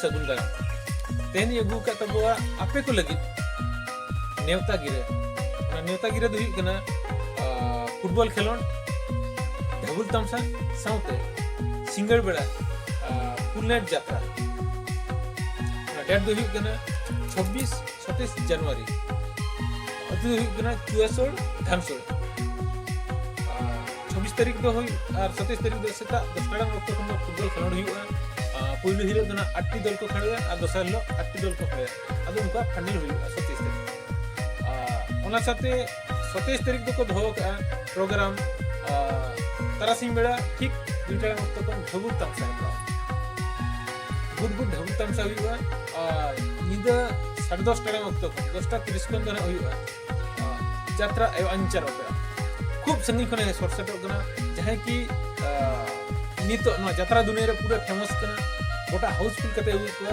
सगुन दाराम तेहनी अगू का तबवा आपे को लगी नेवता गिरे दो हुई कना फुटबॉल खेलोन ढबुल तमसा साउते सिंगल बेड़ा फुल नाइट यात्रा डेट दो हुई कना 26-27 जनवरी अतु हुई कना चुआसोड़ धामसोड़ 26 तारीख दो हुई और 27 तारीख दो सेता 10 टाड़ा वक्त को फुटबॉल खेलोन हुई पहिलो हिरो दो 8 दल को खेले और दोसर लो 8 दल को खेले अब उनका फाइनल हुई 27 तारीख ओना साथे 27 तारीख दो को दो का प्रोग्राम तारासिंह बेड़ा ठीक 2 टाड़ा वक्त को ढबुल तमसा गुड ढबुल तमसा हुआ निदा 10:30 टाड़ा वक्त को 10:30 को दो हुआ यात्रा एवं अंचर ओपेरा खूब संगी खने सरसेटो कना जहां की नितो यात्रा दुनिया रे पूरा फेमस कना गोटा हाउसफुल कते हुई को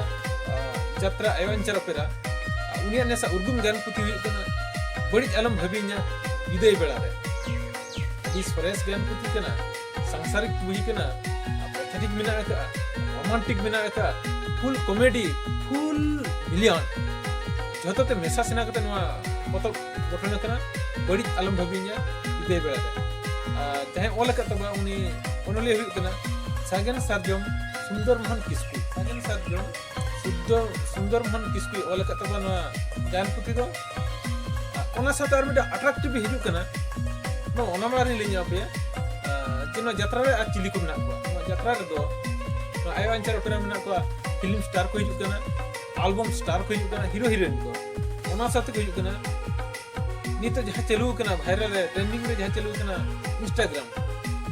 यात्रा एवेंचर ओपेरा उनिया नेसा उर्गुम गान पुती हुई कना बड़ी आलम भाबि냐 विदय बेड़ा रे दिस फ्रेश गान पुती कना सांसारिक बुही कना पैथेटिक मिना का रोमांटिक मिना का फुल कॉमेडी फुल मिलियन जतते मेसा सेना कते नवा पतो गठन कना बड़ी आलम भाबि냐 विदय बेड़ा रे जहां ओला का तबा उनी ओनले हुई कना सागन सारजम सुंदर मोहन किस्कू सागन सारजम सुंदर मोहन किस्कू ओला का तबा नवा गान पुती दो ओना साथ और मिटा अट्रैक्टिव हिजु कना नो ओना मारी लिया पे चिनो यात्रा रे आ चिली को मेना को यात्रा रे दो नो आयवांचर ओपेरा मेना को फिल्म स्टार को हिजु कना एल्बम स्टार को हिजु कना हीरो हीरोइन को ओना साथ को हिजु कना नितो जहां चलू कना वायरल रे ट्रेंडिंग रे जहां चलू कना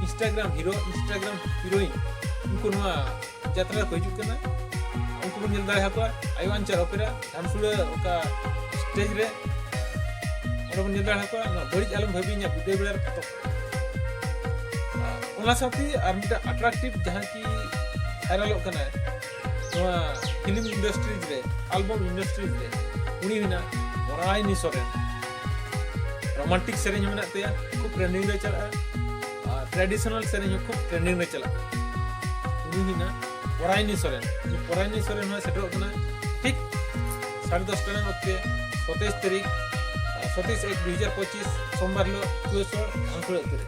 इंस्टाग्राम हीरो इंस्टाग्राम हीरोइन उनको नवा यात्रा को हिजु कना उनको बन जल्दा है को आयवांचर ओपेरा धामसुड़ा ओका स्टेज रे बन जल्दा है को बड़ी आलम भाबि냐 विदय बेड़ा पतो ओना साथी आर मिटा अट्रैक्टिव जहां की वायरल कना नवा फिल्म इंडस्ट्रीज रे एल्बम इंडस्ट्रीज रे उनी बिना वराइनी सोरेन रोमांटिक सेरेंज में तेया खूब ट्रेंडिंग रे चला ट्रेडिशनल सेरेंज खूब ट्रेंडिंग में चला उनी ना वराइनी सोरेन में सेटो कना ठीक 10:30 टाइम वक्त 27 तारीख 27/1/2025 सोमवार लो चुआसोड़ धामसोड़ अतरे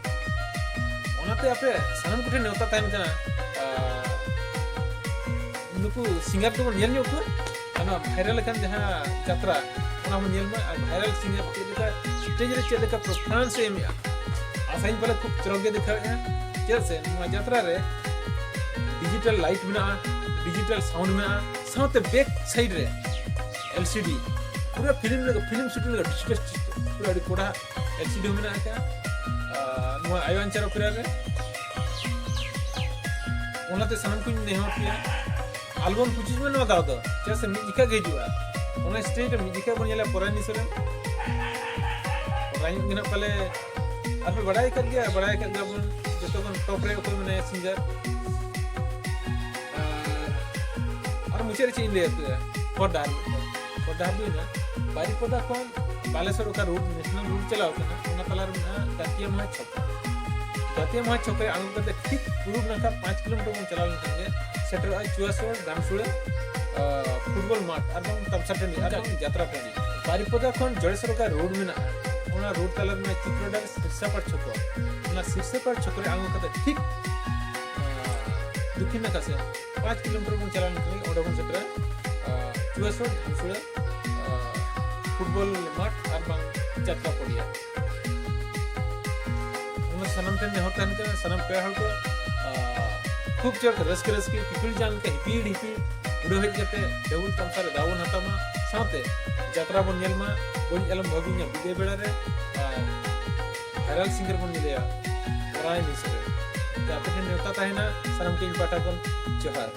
ओनाते आपे सानम कुठे नेवता ताइन कना नुकु सिंगर तो नेल न्यो को अना वायरल कन जहां यात्रा ओना मन नेल में वायरल सिंगर के स्टेज रे चले का परफॉर्मेंस एमिया आसाइन पले खूब चरगे दिखाया जैसे यात्रा रे डिजिटल लाइट में डिजिटल साउंड में साथे बैक साइड रे एलसीडी पूरा फिल्म शूटिंग रे डिजिटल पूरा कोडा एलसीडी में का नुआ आयवांचर ओपेरा रे ओनाते सनम कुन नेहो पिया एल्बम कुछ में न दाव दो जैसे मिजिका गेजुआ ओना स्टेज में मिजिका बनियाला पुरानी सरे राइन गिना पले आपे बड़ाई कर गया बन जतो बन टॉप रे को मने सिंगर और मुझे रे चीन ले कोडार भी ना बारी पदा कोन बालेश्वर का रूट नेशनल रूट चलाओ ना ओना कलर में दातिया महा छक आंगु करते ठीक पूर्व नका 5 किलोमीटर में चलाल संगे सेटर चुआसोड़ धामसुड़ा फुटबॉल माठ और तमसा टंडी और यात्रा टंडी बारी पदा कोन जड़ेश्वर का रोड में ना ओना रोड कलर में चित्रोडार सिरसापाट छको ओना सिरसापाट छको रे आंगु करते ठीक दुखी नका से 5 किलोमीटर में चलाल संगे ओडा बन सेटर चुआसोड़ धामसुड़ा फुटबॉल माठ और यात्रा पड़िया सनम टेन ने होता है सनम पे हर को खूब चोर रस्के पिपल जान के हिपीड उड़ो हेज करते डेवल तमसा रे दावन हतामा साथे यात्रा बन नेल मा बन एलम भाबि냐 विदय बेड़ा रे वायरल सिंगर बन नेलिया वराय निसरे जाते नेता ताहेना सनम के पाटा बन जोहार।